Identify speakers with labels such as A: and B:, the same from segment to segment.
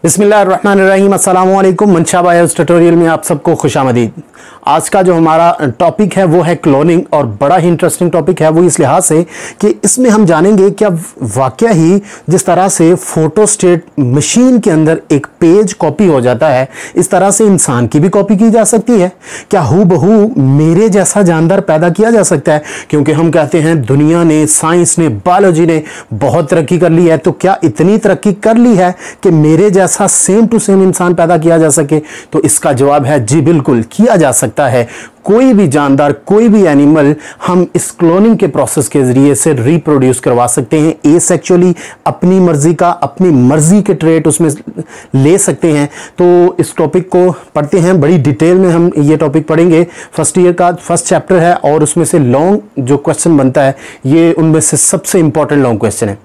A: बिस्मिल्लाहिर्रहमानिर्रहीम, अस्सलामु अलैकुम। मंशा बायोस ट्यूटोरियल में आप सबको खुशामदीद। आज का जो हमारा टॉपिक है वो है क्लोनिंग, और बड़ा ही इंटरेस्टिंग टॉपिक है वो इस लिहाज से कि इसमें हम जानेंगे क्या वाकया ही जिस तरह से फोटोस्टेट मशीन के अंदर एक पेज कॉपी हो जाता है, इस तरह से इंसान की भी कॉपी की जा सकती है। क्या हूबहू मेरे जैसा जानदार पैदा किया जा सकता है? क्योंकि हम कहते हैं दुनिया ने, साइंस ने, बायोलॉजी ने बहुत तरक्की कर ली है, तो क्या इतनी तरक्की कर ली है कि मेरे जैसा सेम टू सेम इंसान पैदा किया जा सके? तो इसका जवाब है जी बिल्कुल, किया जा सकता है। कोई भी जानदार, कोई भी एनिमल हम इस क्लोनिंग के प्रोसेस के जरिए से रिप्रोड्यूस करवा सकते हैं। एसेक्सुअली अपनी मर्जी का, अपनी मर्जी के ट्रेट उसमें ले सकते हैं। तो इस टॉपिक को पढ़ते हैं, बड़ी डिटेल में हम ये टॉपिक पढ़ेंगे। फर्स्ट ईयर का फर्स्ट चैप्टर है और उसमें से लॉन्ग जो क्वेश्चन बनता है ये उनमें से सबसे इंपॉर्टेंट लॉन्ग क्वेश्चन है।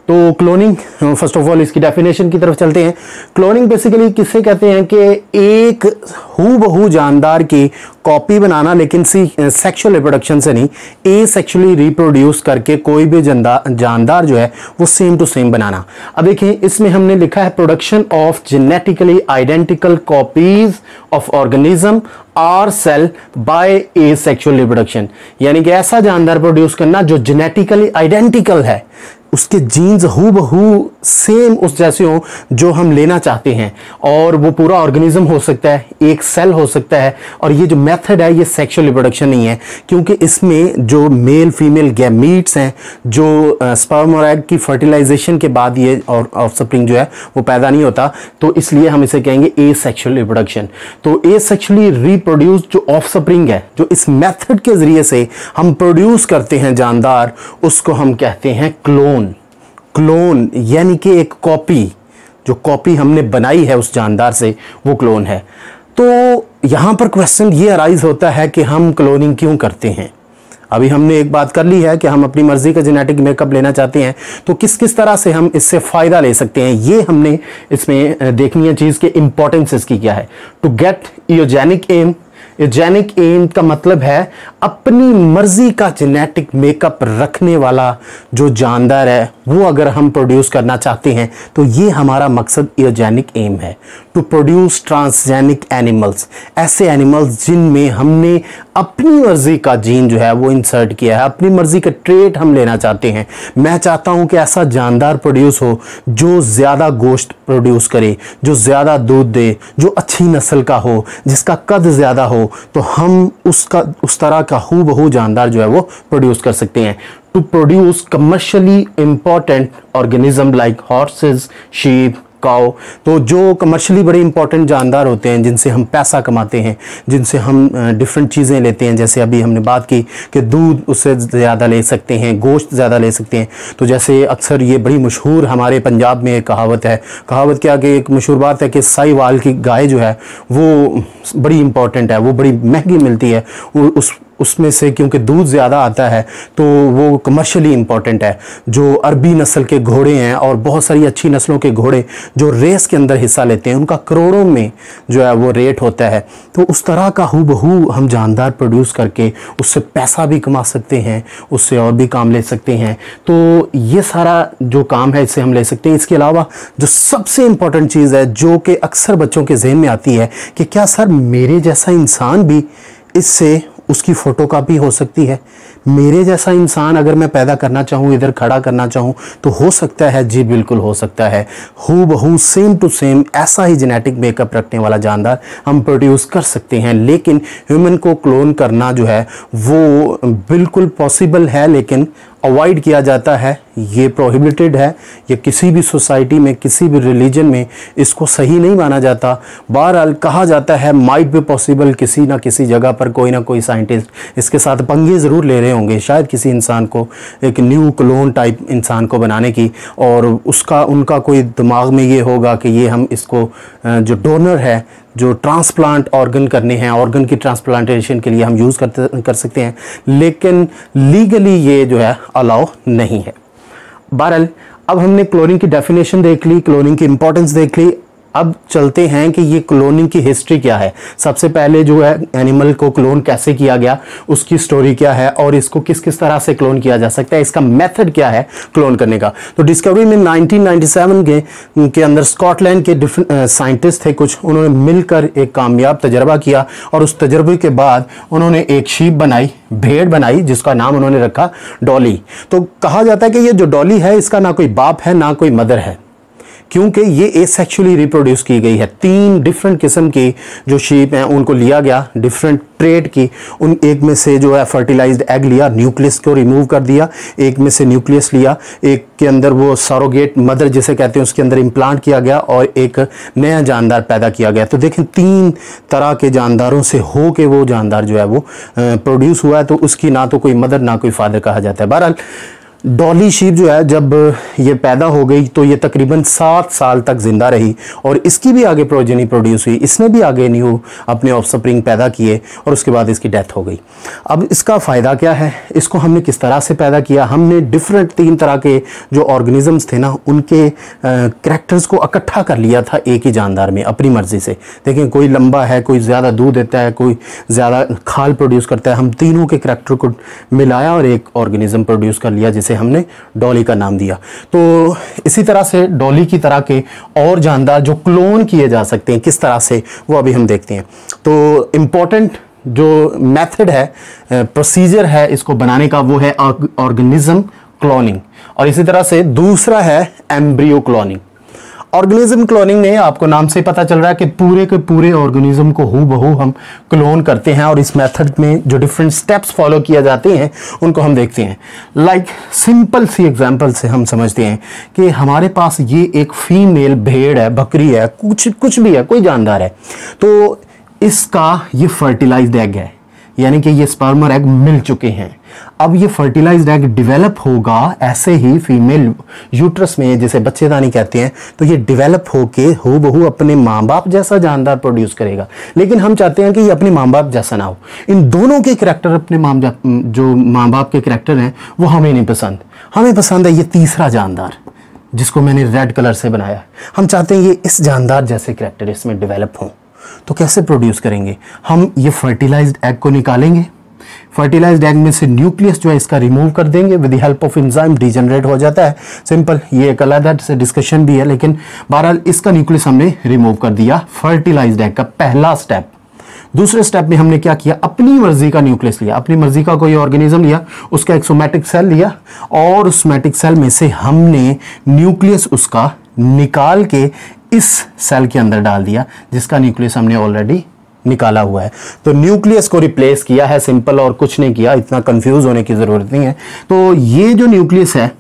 A: तो क्लोनिंग, फर्स्ट ऑफ ऑल इसकी डेफिनेशन की तरफ चलते हैं। क्लोनिंग बेसिकली किसे कहते हैं कि एक हूबहू जानदार की कॉपी बनाना, लेकिन सेक्सुअल रिप्रोडक्शन से नहीं, एसेक्सुअली रिप्रोड्यूस करके कोई भी जानदार जो है वो सेम टू सेम बनाना। अब देखिए इसमें हमने लिखा है production of genetically identical copies of organism और सेल बाय एसेक्सुअल रिप्रोडक्शन, यानी कि ऐसा जानदार प्रोड्यूस करना जो जेनेटिकली आइडेंटिकल है, उसके जीन्स हूबहू सेम उस जैसे हो जो हम लेना चाहते हैं। और वो पूरा ऑर्गेनिज्म हो सकता है, एक सेल हो सकता है। और ये जो मेथड है ये सेक्सुअल रिप्रोडक्शन नहीं है, क्योंकि इसमें जो मेल फीमेल गैमीट्स हैं, जो स्पर्म और एग की फर्टिलाइजेशन के बाद ये और ऑफस्प्रिंग जो है वो पैदा नहीं होता, तो इसलिए हम इसे कहेंगे एसेक्सुअल रिप्रोडक्शन। तो एसेक्सुअली रिप्रोड्यूस जो ऑफस्प्रिंग है, जो इस मेथड के जरिए से हम प्रोड्यूस करते हैं जानदार, उसको हम कहते हैं क्लोन। क्लोन यानी कि एक कॉपी, जो कॉपी हमने बनाई है उस जानदार से, वो क्लोन है। तो यहां पर क्वेश्चन ये अराइज होता है कि हम क्लोनिंग क्यों करते हैं। अभी हमने एक बात कर ली है कि हम अपनी मर्जी का जेनेटिक मेकअप लेना चाहते हैं, तो किस किस तरह से हम इससे फायदा ले सकते हैं, ये हमने इसमें देखनी है चीज के इंपॉर्टेंस इसकी क्या है। To get eugenic M, eugenic M का मतलब है अपनी मर्जी का जेनेटिक मेकअप रखने वाला जो जानदार है वो अगर हम प्रोड्यूस करना चाहते हैं, तो ये हमारा मकसद यूजेनिक एम है। टू प्रोड्यूस ट्रांसजेनिक एनिमल्स, ऐसे एनिमल्स जिनमें हमने अपनी मर्जी का जीन जो है वो इंसर्ट किया है, अपनी मर्जी का ट्रेट हम लेना चाहते हैं। मैं चाहता हूं कि ऐसा जानदार प्रोड्यूस हो जो ज्यादा गोश्त प्रोड्यूस करे, जो ज्यादा दूध दे, जो अच्छी नस्ल का हो, जिसका कद ज्यादा हो, तो हम उस तरह का हूबहू जानदार जो है वो प्रोड्यूस कर सकते हैं। To produce commercially important organism like horses, sheep, cow, तो जो कमर्शियली बड़े इंपॉर्टेंट जानदार होते हैं, जिनसे हम पैसा कमाते हैं, जिनसे हम डिफरेंट चीज़ें लेते हैं, जैसे अभी हमने बात की कि दूध उससे ज़्यादा ले सकते हैं, गोश्त ज़्यादा ले सकते हैं। तो जैसे अक्सर ये बड़ी मशहूर हमारे पंजाब में एक कहावत है, कहावत क्या कि एक मशहूर बात है कि साहिवाल की गाय जो है वो बड़ी इंपॉर्टेंट है, वो बड़ी महंगी मिलती है, उसमें से क्योंकि दूध ज़्यादा आता है तो वो कमर्शियली इंपॉर्टेंट है। जो अरबी नस्ल के घोड़े हैं और बहुत सारी अच्छी नस्लों के घोड़े जो रेस के अंदर हिस्सा लेते हैं, उनका करोड़ों में जो है वो रेट होता है। तो उस तरह का हूबहू हम जानदार प्रोड्यूस करके उससे पैसा भी कमा सकते हैं, उससे और भी काम ले सकते हैं। तो ये सारा जो काम है इससे हम ले सकते हैं। इसके अलावा जो सबसे इंपॉर्टेंट चीज़ है जो कि अक्सर बच्चों के जहन में आती है कि क्या सर मेरे जैसा इंसान भी इससे उसकी फोटोकॉपी हो सकती है? मेरे जैसा इंसान अगर मैं पैदा करना चाहूँ, इधर खड़ा करना चाहूँ, तो हो सकता है? जी बिल्कुल हो सकता है। हूबहू सेम टू सेम ऐसा ही जेनेटिक मेकअप रखने वाला जानदार हम प्रोड्यूस कर सकते हैं। लेकिन ह्यूमन को क्लोन करना जो है वो बिल्कुल पॉसिबल है, लेकिन अवॉइड किया जाता है, ये प्रोहिबिटेड है। ये किसी भी सोसाइटी में, किसी भी रिलीजन में इसको सही नहीं माना जाता। बहरहाल कहा जाता है माइट बी पॉसिबल, किसी ना किसी जगह पर कोई ना कोई साइंटिस्ट इसके साथ पंगे ज़रूर ले रहे होंगे, शायद किसी इंसान को, एक न्यू क्लोन टाइप इंसान को बनाने की, और उनका कोई दिमाग में ये होगा कि ये हम इसको जो डोनर है, जो ट्रांसप्लांट ऑर्गन करने हैं, ऑर्गन की ट्रांसप्लांटेशन के लिए हम यूज़ कर सकते हैं, लेकिन लीगली ये जो है अलाउ नहीं है। बहरहाल अब हमने क्लोनिंग की डेफिनेशन देख ली, क्लोनिंग की इंपॉर्टेंस देख ली। अब चलते हैं कि ये क्लोनिंग की हिस्ट्री क्या है। सबसे पहले जो है एनिमल को क्लोन कैसे किया गया, उसकी स्टोरी क्या है और इसको किस किस तरह से क्लोन किया जा सकता है, इसका मेथड क्या है क्लोन करने का। तो डिस्कवरी में 1997 के अंदर स्कॉटलैंड के डिफरेंट साइंटिस्ट थे कुछ, उन्होंने मिलकर एक कामयाब तजर्बा किया और उस तजर्बे के बाद उन्होंने एक शीप बनाई, भेड़ बनाई, जिसका नाम उन्होंने रखा डॉली। तो कहा जाता है कि ये जो डॉली है इसका ना कोई बाप है ना कोई मदर है, क्योंकि ये एसेक्सुअली रिप्रोड्यूस की गई है। 3 डिफरेंट किस्म की जो शीप हैं उनको लिया गया, डिफरेंट ट्रेड की, उन एक में से जो है फर्टिलाइज्ड एग लिया, न्यूक्लियस को रिमूव कर दिया, एक में से न्यूक्लियस लिया, एक के अंदर वो सरोगेट मदर जिसे कहते हैं उसके अंदर इम्प्लांट किया गया और एक नया जानदार पैदा किया गया। तो देखें 3 तरह के जानदारों से हो के वो जानदार जो है वो प्रोड्यूस हुआ है, तो उसकी ना तो कोई मदर ना कोई फादर कहा जाता है। बहरहाल डॉली शीप जो है जब ये पैदा हो गई तो ये तकरीबन 7 साल तक जिंदा रही और इसकी भी आगे प्रोजेनी प्रोड्यूस हुई, इसने भी आगे न्यू अपने ऑफस्प्रिंग पैदा किए और उसके बाद इसकी डेथ हो गई। अब इसका फ़ायदा क्या है, इसको हमने किस तरह से पैदा किया, हमने डिफरेंट 3 तरह के जो ऑर्गेनिजम्स थे ना उनके करैक्टर्स को इकट्ठा कर लिया था एक ही जानदार में अपनी मर्जी से। देखें कोई लंबा है, कोई ज़्यादा दूध देता है, कोई ज़्यादा खाल प्रोड्यूस करता है, हम तीनों के करैक्टर को मिलाया और एक ऑर्गेनिज्म प्रोड्यूस कर लिया जिसे हमने डॉली का नाम दिया। तो इसी तरह से डॉली की तरह के और जानदार जो क्लोन किए जा सकते हैं किस तरह से, वो अभी हम देखते हैं। तो इम्पोर्टेंट जो मेथड है, प्रोसीजर है इसको बनाने का, वो है ऑर्गेनिज्म क्लोनिंग और इसी तरह से दूसरा है एम्ब्रियो क्लोनिंग। ऑर्गेनिज्म क्लोनिंग में आपको नाम से पता चल रहा है कि पूरे के पूरे ऑर्गेनिज्म को हूबहू हम क्लोन करते हैं और इस मेथड में जो डिफरेंट स्टेप्स फॉलो किए जाते हैं उनको हम देखते हैं। लाइक सिंपल सी एग्जांपल से हम समझते हैं कि हमारे पास ये एक फीमेल भेड़ है, बकरी है, कुछ भी है, कोई जानदार है, तो इसका ये फर्टिलाइज्ड एग है, यानी कि ये स्पर्म और एग मिल चुके हैं। अब ये फर्टिलाइज्ड एग डेवलप होगा ऐसे ही फीमेल यूट्रस में, जिसे बच्चेदानी कहते हैं, तो ये डेवलप होके हूबहू अपने माँ बाप जैसा जानदार प्रोड्यूस करेगा। लेकिन हम चाहते हैं कि ये अपने माँ बाप जैसा ना हो। इन दोनों के करैक्टर, अपने जो माँ बाप के करैक्टर हैं वो हमें नहीं पसंद। हमें पसंद है ये तीसरा जानदार जिसको मैंने रेड कलर से बनाया। हम चाहते हैं ये इस जानदार जैसे करैक्टर इसमें डेवलप हों। तो कैसे प्रोड्यूस करेंगे, हम ये फर्टिलाइज्ड एग को निकालेंगे, फर्टिलाइज्ड एग में से न्यूक्लियस जो है इसका रिमूव कर देंगे, with the help of enzyme degenerate हो जाता है। सिंपल, ये एक अलग से डिस्कशन भी है, लेकिन बहरहाल इसका न्यूक्लियस हमने रिमूव कर दिया। फर्टिलाइज्ड एग का पहला स्टेप। दूसरे स्टेप में हमने क्या किया, अपनी मर्जी का न्यूक्लियस लिया, अपनी मर्जी का कोई ऑर्गेनिज्म लिया, उसका एक सोमैटिक सेल लिया और उस सोमैटिक सेल में से हमने न्यूक्लियस उसका निकाल के इस सेल के अंदर डाल दिया जिसका न्यूक्लियस हमने ऑलरेडी निकाला हुआ है। तो न्यूक्लियस को रिप्लेस किया है, सिंपल, और कुछ नहीं किया, इतना कंफ्यूज होने की जरूरत नहीं है। तो ये जो न्यूक्लियस है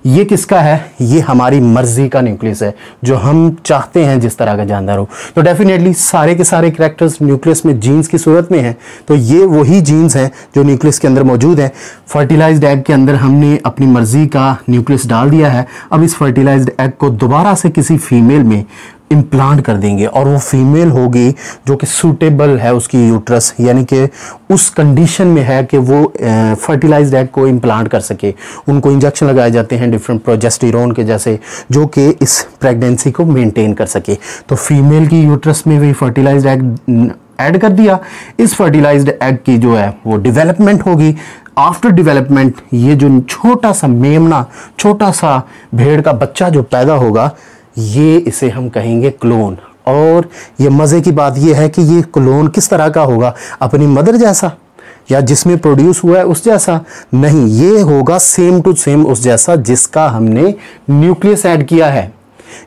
A: ये किसका है, ये हमारी मर्जी का न्यूक्लियस है, जो हम चाहते हैं जिस तरह का जानदार हो। तो डेफिनेटली सारे के सारे कैरेक्टर्स न्यूक्लियस में जीन्स की सूरत में हैं, तो ये वही जीन्स हैं जो न्यूक्लियस के अंदर मौजूद हैं। फर्टिलाइज्ड एग के अंदर हमने अपनी मर्जी का न्यूक्लियस डाल दिया है। अब इस फर्टिलाइज्ड एग को दोबारा से किसी फीमेल में इम्प्लांट कर देंगे और वो फीमेल होगी जो कि सूटेबल है उसकी यूट्रस, यानी कि उस कंडीशन में है कि वो फर्टिलाइज्ड एग को इम्प्लांट कर सके। उनको इंजेक्शन लगाए जाते हैं डिफरेंट प्रोजेस्टेरोन के जैसे, जो कि इस प्रेगनेंसी को मेंटेन कर सके। तो फीमेल की यूट्रस में वही फर्टिलाइज्ड एग ऐड कर दिया। इस फर्टिलाइज्ड एग की जो है वो डेवलपमेंट होगी। आफ्टर डेवलपमेंट ये जो छोटा सा मेमना, छोटा सा भेड़ का बच्चा जो पैदा होगा, ये इसे हम कहेंगे क्लोन। और ये मज़े की बात ये है कि ये क्लोन किस तरह का होगा, अपनी मदर जैसा या जिसमें प्रोड्यूस हुआ है उस जैसा नहीं, ये होगा सेम टू सेम उस जैसा जिसका हमने न्यूक्लियस ऐड किया है।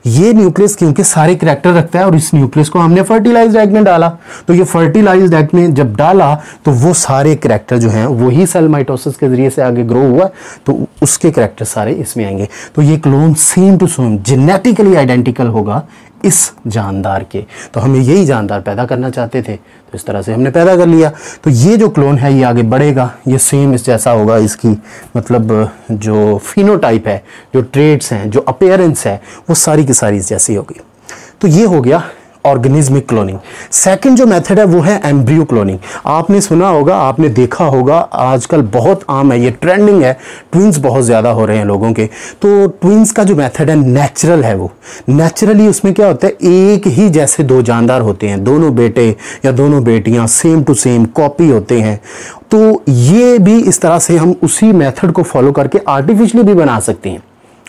A: ये न्यूक्लियस क्योंकि सारे करैक्टर रखता है और इस न्यूक्लियस को हमने फर्टिलाइज्ड एग में डाला, तो ये फर्टिलाइज्ड एग में जब डाला तो वो सारे करैक्टर जो हैं वही सेल माइटोसिस के जरिए से आगे ग्रो हुआ, तो उसके करैक्टर सारे इसमें आएंगे। तो ये clone same to same genetically identical होगा इस जानदार के। तो हमें यही जानदार पैदा करना चाहते थे, तो इस तरह से हमने पैदा कर लिया। तो ये जो क्लोन है ये आगे बढ़ेगा, ये सेम इस जैसा होगा, इसकी मतलब जो फिनोटाइप है, जो ट्रेड्स हैं, जो अपीयरेंस है, वो सारी की सारी इस जैसी होगी। तो ये हो गया ऑर्गेनिज्मिक क्लोनिंग। सेकंड जो मेथड है वो है एम्ब्रियो क्लोनिंग। आपने सुना होगा, आपने देखा होगा, आजकल बहुत आम है, ये ट्रेंडिंग है, ट्विंस बहुत ज़्यादा हो रहे हैं लोगों के। तो ट्विंस का जो मेथड है नेचुरल है। वो नेचुरली उसमें क्या होता है, एक ही जैसे दो जानदार होते हैं, दोनों बेटे या दोनों बेटियां सेम टू सेम कॉपी होते हैं। तो ये भी इस तरह से हम उसी मेथड को फॉलो करके आर्टिफिशियली भी बना सकते हैं।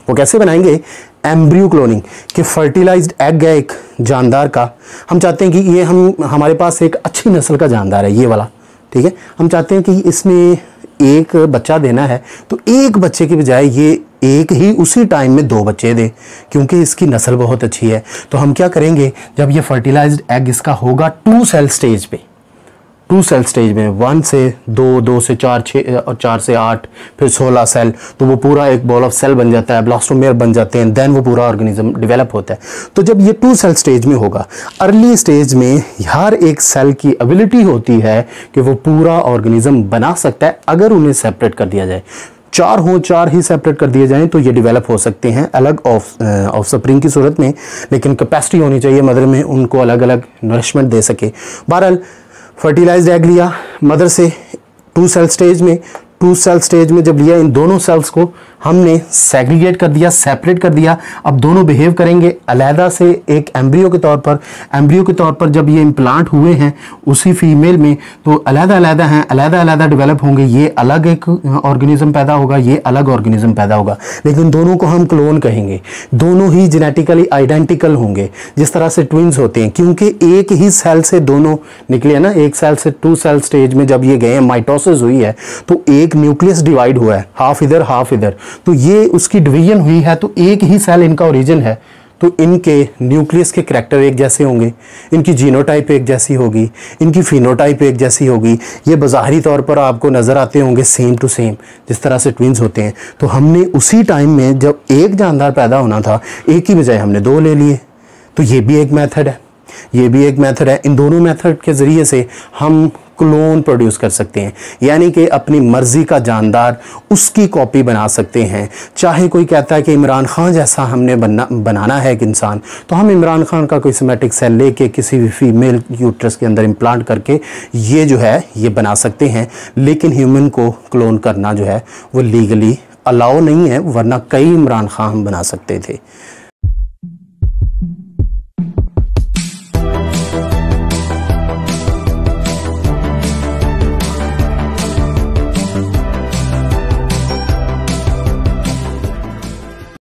A: वो कैसे बनाएंगे, एम्ब्रियो क्लोनिंग कि फर्टिलाइज्ड एग है एक जानदार का, हम चाहते हैं कि ये हमारे पास एक अच्छी नस्ल का जानदार है ये वाला, ठीक है, हम चाहते हैं कि इसने एक बच्चा देना है, तो एक बच्चे के बजाय ये एक ही उसी टाइम में दो बच्चे दे, क्योंकि इसकी नस्ल बहुत अच्छी है। तो हम क्या करेंगे, जब ये फर्टिलाइज्ड एग इसका होगा 2 सेल स्टेज पे, 2 सेल स्टेज में 1 से 2, 2 से 4, 6 और 4 से 8, फिर 16 सेल, तो वो पूरा एक बॉल ऑफ सेल बन जाता है, ब्लास्टोमेयर बन जाते हैं, देन वो पूरा ऑर्गेनिज्म डेवलप होता है। तो जब ये 2 सेल स्टेज में होगा, अर्ली स्टेज में हर एक सेल की एबिलिटी होती है कि वो पूरा ऑर्गेनिज्म बना सकता है अगर उन्हें सेपरेट कर दिया जाए। 4 हो, 4 ही सेपरेट कर दिए जाएं तो ये डेवलप हो सकते हैं अलग ऑफ स्प्रिंग की सूरत में, लेकिन कैपेसिटी होनी चाहिए मदर में, उनको अलग अलग नरिशमेंट दे सके। बहरहाल फर्टिलाइज्ड एग लिया मदर से 2 सेल स्टेज में, 2 सेल स्टेज में जब लिया, इन दोनों सेल्स को हमने सेग्रीगेट कर दिया, सेपरेट कर दिया। अब दोनों बिहेव करेंगे अलहदा से एक एम्ब्रियो के तौर पर। एम्ब्रियो के तौर पर जब ये इम्प्लांट हुए हैं उसी फीमेल में, तो अलहदा अलहदा हैं, अलहदा अलहदा डेवलप होंगे। ये अलग एक ऑर्गेनिज्म पैदा होगा, ये अलग ऑर्गेनिज्म पैदा होगा, लेकिन दोनों को हम क्लोन कहेंगे। दोनों ही जेनेटिकली आइडेंटिकल होंगे जिस तरह से ट्विंस होते हैं, क्योंकि एक ही सेल से दोनों निकले हैं ना। एक सेल से 2 सेल स्टेज में जब ये गए हैं, माइटोसिस हुई है, तो एक न्यूक्लियस डिवाइड हुआ है, हाफ इधर हाफ इधर, तो ये उसकी डिवीजन हुई है, तो एक ही सेल इनका ओरिजिन है। तो इनके न्यूक्लियस के करैक्टर एक जैसे होंगे, इनकी जीनोटाइप एक जैसी होगी, इनकी फिनोटाइप एक जैसी होगी। ये बाज़ाहिरी तौर पर आपको नज़र आते होंगे सेम टू सेम जिस तरह से ट्विंस होते हैं। तो हमने उसी टाइम में जब एक जानदार पैदा होना था, एक की बजाय हमने 2 ले लिए। तो ये भी एक मेथड है, ये भी एक मेथड है। इन दोनों मेथड के ज़रिए से हम क्लोन प्रोड्यूस कर सकते हैं, यानी कि अपनी मर्जी का जानदार उसकी कॉपी बना सकते हैं। चाहे कोई कहता है कि इमरान खान जैसा हमने बनाना है एक इंसान, तो हम इमरान खान का कोई सोमेटिक सेल लेके किसी भी फीमेल यूट्रस के अंदर इम्प्लांट करके ये जो है ये बना सकते हैं। लेकिन ह्यूमन को क्लोन करना जो है वो लीगली अलाउ नहीं है, वरना कई इमरान खान हम बना सकते थे।